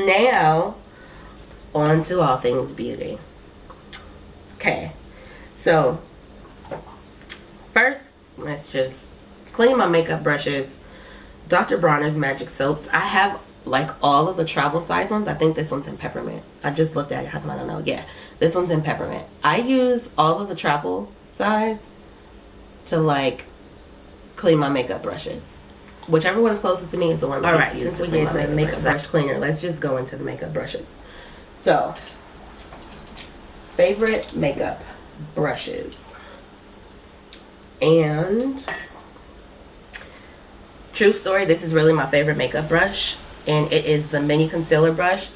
Now, on to all things beauty. Okay, so first, let's just clean my makeup brushes. Dr. Bronner's Magic Soaps. I have like all of the travel size ones. I think this one's in peppermint. I just looked at it. How come I don't know? Yeah, this one's in peppermint. I use all of the travel size to like clean my makeup brushes. Whichever one's closest to me is the one that I use. Since we get the makeup brush cleaner, let's just go into the makeup brushes. So, favorite makeup brushes. And true story, this is really my favorite makeup brush. And it is the mini concealer brush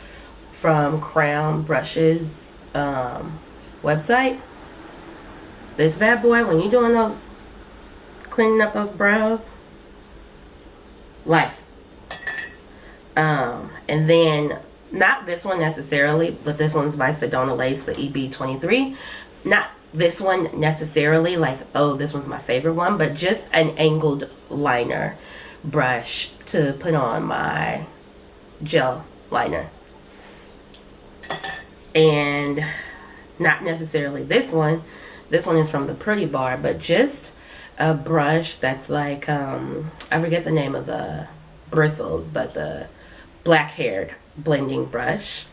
from Crown Brushes website. This bad boy, when you're doing those, cleaning up those brows, life. And then, not this one necessarily, but this one's by Sedona Lace, the EB23. Not this one necessarily, like, oh, this one's my favorite one, but just an angled liner brush to put on my gel liner. And not necessarily this one. This one is from the Pretty Bar, but just a brush that's like, I forget the name of the bristles, but the black-haired blending brush.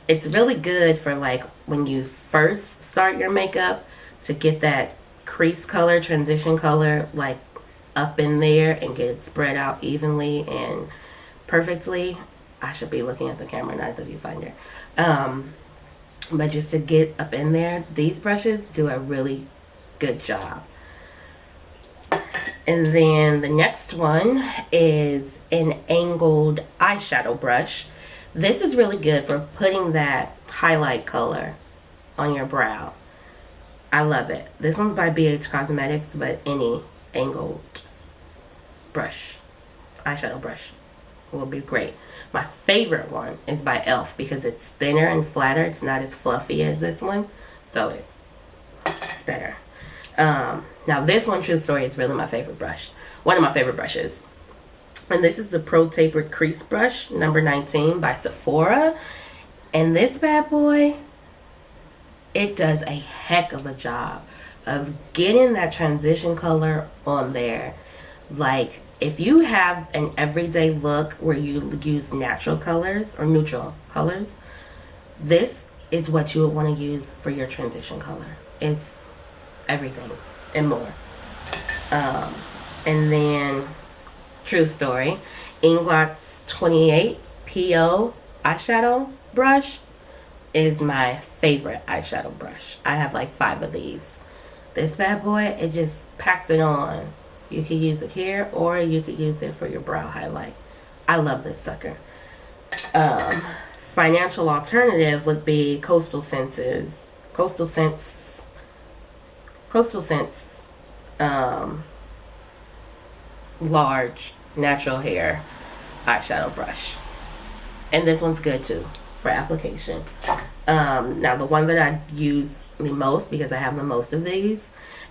It's really good for like when you first start your makeup to get that crease color, transition color, like up in there and get it spread out evenly and perfectly. I should be looking at the camera, not the viewfinder. But just to get up in there, these brushes do a really good job. And then the next one is an angled eyeshadow brush. This is really good for putting that highlight color on your brow. I love it. This one's by BH Cosmetics, but any angled brush, eyeshadow brush, will be great. My favorite one is by e.l.f. because it's thinner and flatter. It's not as fluffy as this one, so it's better. Now this one, true story, is really my favorite brush. One of my favorite brushes. And this is the Pro Tapered Crease Brush, number 19 by Sephora. And this bad boy, it does a heck of a job of getting that transition color on there. Like, if you have an everyday look where you use natural colors or neutral colors, this is what you would want to use for your transition color. It's everything and more. And then, true story, Inglot's 28 PO eyeshadow brush is my favorite eyeshadow brush. I have like 5 of these. This bad boy, it just packs it on. You could use it here or you could use it for your brow highlight. I love this sucker. Financial alternative would be Coastal Scents large natural hair eyeshadow brush. And this one's good too for application. Now the one that I use the most, because I have the most of these,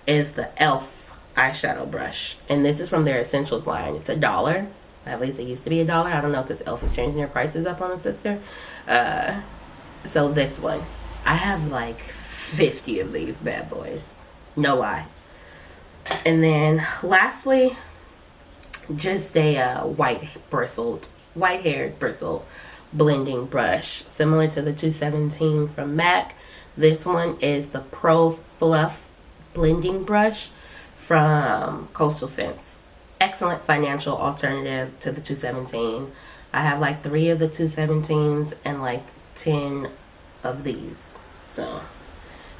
is the e.l.f. eyeshadow brush. And this is from their Essentials line. It's $1. At least it used to be $1. I don't know, because e.l.f. is changing their prices up on it, sister. So this one, I have like 50 of these bad boys. No lie. And then lastly, just a white-haired bristle blending brush, similar to the 217 from MAC. This one is the Pro Fluff blending brush from Coastal Scents. Excellent financial alternative to the 217. I have like 3 of the 217s and like 10 of these. So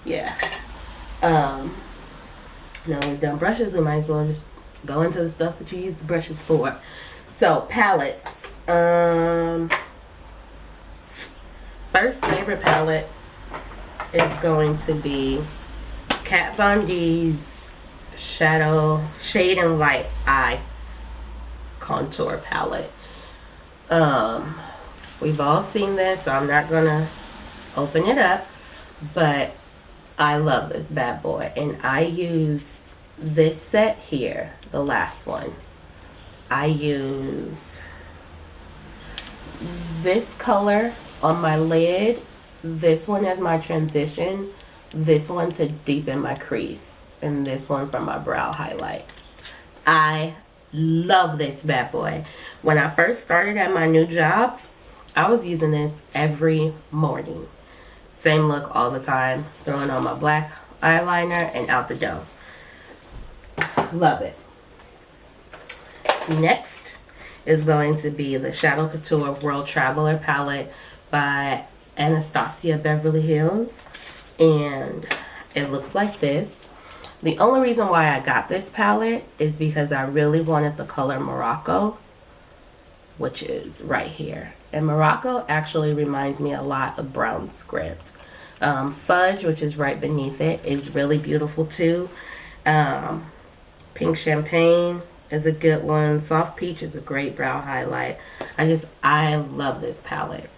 yeah. Now we've done brushes, we might as well just go into the stuff that you use the brushes for. So palettes. First favorite palette is going to be Kat Von D's Shade and Light Eye Contour Palette. We've all seen this, so I'm not gonna open it up, but I love this bad boy, and I use this set here, the last one. I use this color on my lid, this one as my transition, this one to deepen my crease, and this one for my brow highlight. I love this bad boy. When I first started at my new job, I was using this every morning. Same look all the time, throwing on my black eyeliner and out the door. Love it. Next is going to be the Shadow Couture World Traveler palette by Anastasia Beverly Hills, and it looks like this. The only reason why I got this palette is because I really wanted the color Morocco, which is right here. And Morocco actually reminds me a lot of Brown Script. Fudge, which is right beneath it, is really beautiful too. Pink Champagne is a good one. Soft Peach is a great brow highlight. I love this palette.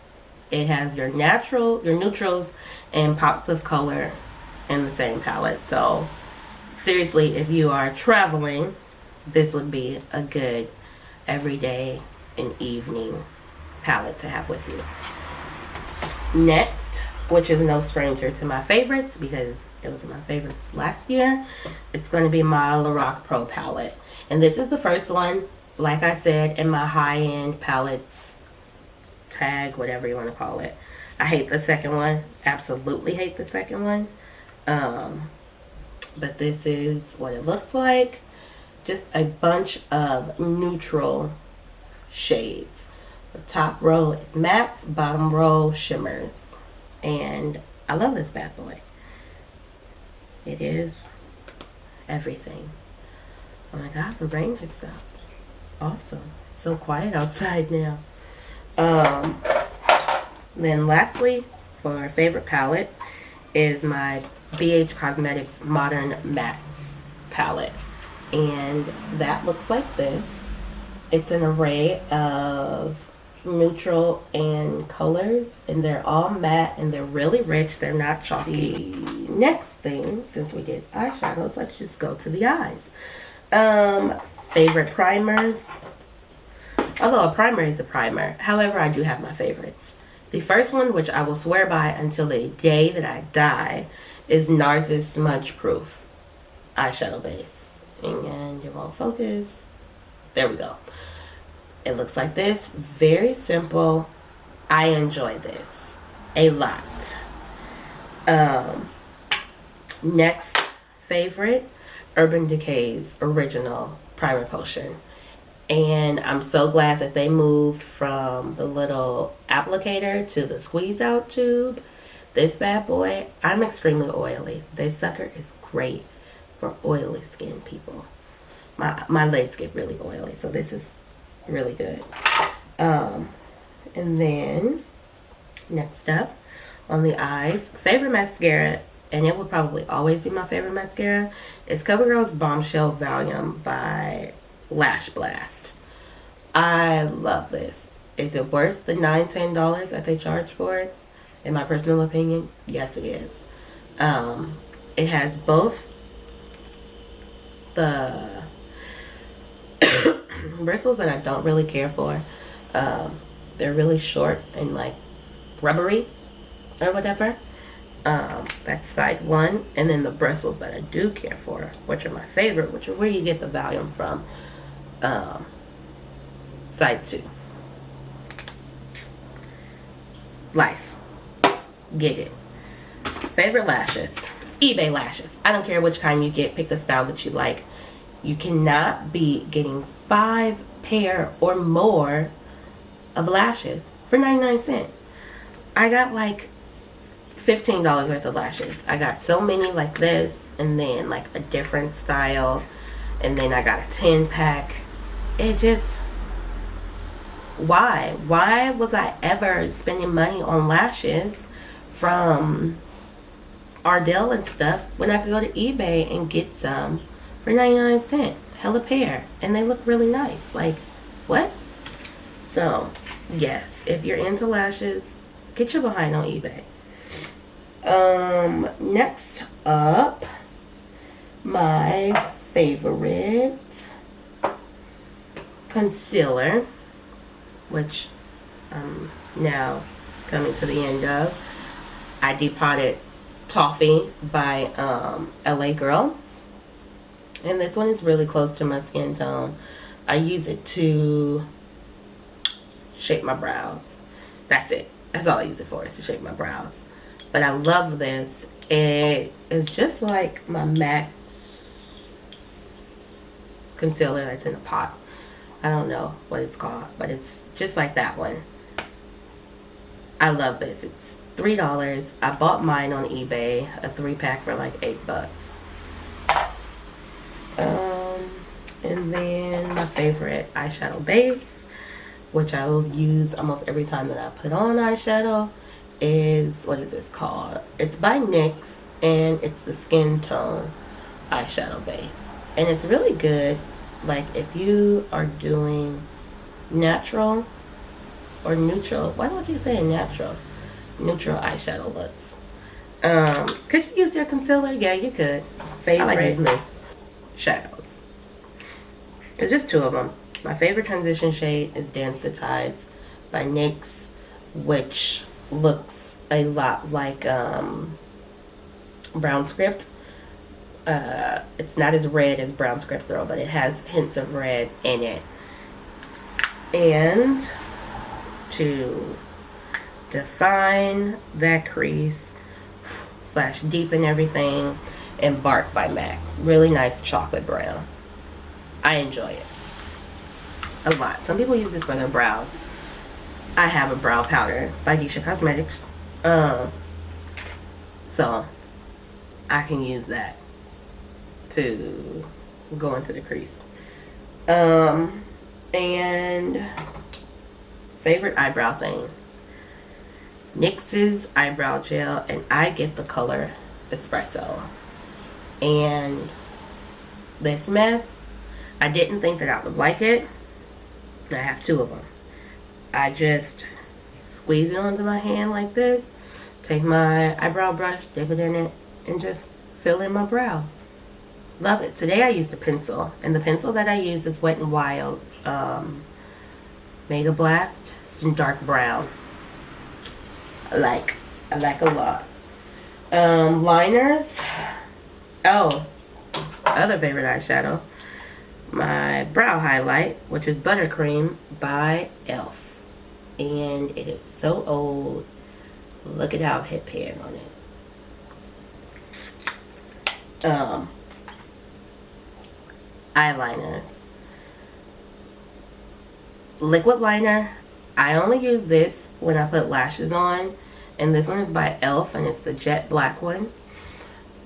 It has your neutrals, and pops of color in the same palette. So seriously, if you are traveling, this would be a good everyday and evening palette to have with you. Next, which is no stranger to my favorites because it was my favorites last year, it's going to be my Lorac Pro palette. And this is the first one, like I said, in my high-end palettes tag, whatever you want to call it. I hate the second one. Absolutely hate the second one. But this is what it looks like. Just a bunch of neutral shades. The top row is mattes, bottom row shimmers. And I love this bad boy. It is everything. Oh my god, the rain has stopped. Awesome. It's so quiet outside now. Then lastly, for our favorite palette is my BH Cosmetics Modern Mattes palette. And that looks like this. It's an array of neutral and colors, and they're all matte and they're really rich. They're not chalky. The next thing, since we did eyeshadows, let's just go to the eyes. Favorite primers. Although a primer is a primer, however, I do have my favorites. The first one, which I will swear by until the day that I die, is NARS's Smudge Proof eyeshadow base. And it won't focus. There we go. It looks like this. Very simple. I enjoy this a lot. Next favorite, Urban Decay's Original Primer Potion. And I'm so glad that they moved from the little applicator to the squeeze out tube. This bad boy, I'm extremely oily. This sucker is great for oily skin people. My legs get really oily, so this is really good. And then next up on the eyes, favorite mascara, and it will probably always be my favorite mascara, is CoverGirl's Bombshell Volume by Lash Blast. I love this. Is it worth the $9-10 that they charge for it? In my personal opinion, yes it is. It has both the bristles that I don't really care for. They're really short and like rubbery or whatever. That's side one. And then the bristles that I do care for, which are my favorite, which are where you get the volume from, side two. Life. Get it. Favorite lashes. eBay lashes. I don't care which kind you get. Pick the style that you like. You cannot be getting 5 pair or more of lashes for 99 cents. I got like $15 worth of lashes. I got so many like this, and then like a different style, and then I got a 10-pack. It just, why was I ever spending money on lashes from Ardell and stuff when I could go to eBay and get some for 99 cents, hella pair, and they look really nice? Like, what? So yes, if you're into lashes, get your behind on eBay. Next up, my favorite concealer, which Now coming to the end of, I depotted Toffee by LA Girl. And this one is really close to my skin tone. I use it to shape my brows. That's it. That's all I use it for, is to shape my brows. But I love this. It is just like my MAC concealer that's in a pot. I don't know what it's called, but it's just like that one. I love this. It's $3. I bought mine on eBay, a 3-pack for like $8. And then my favorite eyeshadow base, which I will use almost every time that I put on eyeshadow, is, what is this called? It's by NYX, and it's the Skin Tone eyeshadow base. And it's really good, like, if you are doing natural or neutral. Why do I keep saying natural? Neutral eyeshadow looks. Could you use your concealer? Yeah, you could. Favorite, I like using this. Shadows. It's just 2 of them. My favorite transition shade is Dance the Tides by NYX, which looks a lot like Brown Script. It's not as red as Brown Script though, but it has hints of red in it. And to define that crease / deepen everything, Embark by MAC. Really nice chocolate brown. I enjoy it a lot. Some people use this for their brows. I have a brow powder by Disha Cosmetics, so I can use that to go into the crease. And favorite eyebrow thing, NYX's eyebrow gel, and I get the color Espresso. And this mess, I didn't think that I would like it. I have 2 of them. I just squeeze it onto my hand like this, take my eyebrow brush, dip it in it, and just fill in my brows. Love it. Today I used the pencil, and the pencil that I use is Wet n Wild's Mega Blast. It's in dark brown. I like a lot. Liners. Oh, other favorite eyeshadow, my brow highlight, which is Buttercream by e.l.f. And it is so old. Look at how hit pan on it. Eyeliners. Liquid liner. I only use this when I put lashes on. And this one is by e.l.f. and it's the jet black one.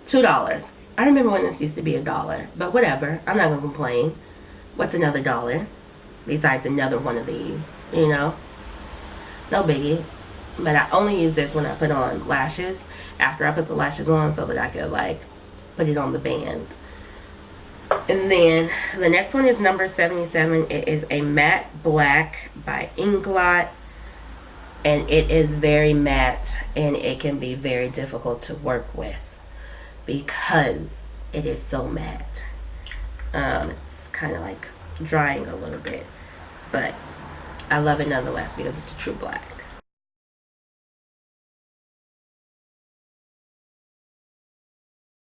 $2. I remember when this used to be $1, but whatever. I'm not gonna complain. What's another $1 besides another one of these? You know, no biggie. But I only use this when I put on lashes. After I put the lashes on, so that I could like put it on the band. And then the next one is number 77. It is a matte black by Inglot, and it is very matte, and it can be very difficult to work with because it is so matte. It's kind of like drying a little bit, but I love it nonetheless because it's a true black.